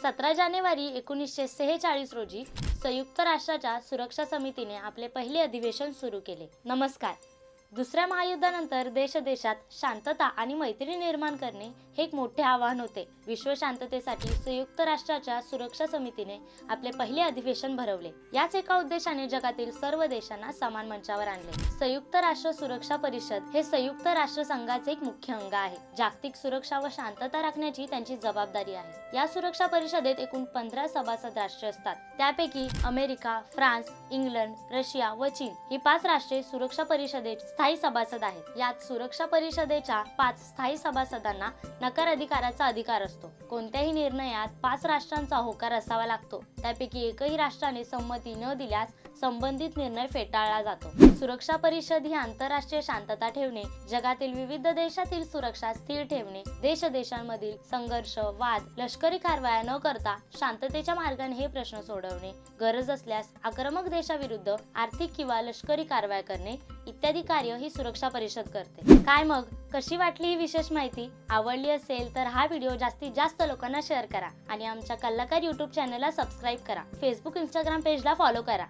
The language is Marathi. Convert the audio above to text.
17 जानेवारी 1946 रोजी संयुक्त राष्ट्राच्या सुरक्षा समितीने आपले पहिले अधिवेशन सुरू केले। नमस्कार। दुसऱ्या महायुद्धानंतर देशात शांतता आणि मैत्री निर्माण करणे हे एक मोठे आव्हान होते। विश्व शांततेसाठी संयुक्त राष्ट्राच्या सुरक्षा समितीने आपले पहिले अधिवेशन भरवले। याच एका उद्देशाने जगातील सर्व देशांना समान मंचावर आणले। संयुक्त राष्ट्र सुरक्षा परिषद हे संयुक्त राष्ट्र संघाचे एक मुख्य अंग आहे। जागतिक सुरक्षा व शांतता राखण्याची त्यांची जबाबदारी आहे। या सुरक्षा परिषदेत एकूण 15 सभासद राष्ट्रे असतात। त्यापैकी अमेरिका, फ्रान्स, इंग्लंड, रशिया व चीन ही 5 राष्ट्रे सुरक्षा परिषदेत स्थायी सभासद आहेत। यात सुरक्षा परिषदेच्या 5 स्थायी सभासदांना नकार अधिकाराचा अधिकार असतो। कोणत्याही निर्णयात 5 राष्ट्रांचा होकार असावा लागतो। त्यापैकी एकही राष्ट्राने संमती न दिल्यास संबंधित निर्णय फेटाळला जातो। सुरक्षा परिषद ही आंतरराष्ट्रीय शांतता ठेवणे, जगातील विविध देशातील सुरक्षा स्थिर ठेवणे, देशांमधील संघर्ष, वाद, लष्करी कारवाया न करता शांततेच्या मार्गाने हे प्रश्न सोडवणे, गरज असल्यास आक्रमक देशाविरुद्ध आर्थिक किंवा लष्करी कारवाया करणे इत्यादी कार्य ही सुरक्षा परिषद करते। काय मग कशी वाटली ही विशेष माहिती? आवडली असेल तर हा व्हिडिओ जास्तीत जास्त लोकांना शेअर करा आणि आमच्या कलाकार YouTube चॅनलला सबस्क्राईब करा। फेसबुक, Instagram पेजला फॉलो करा।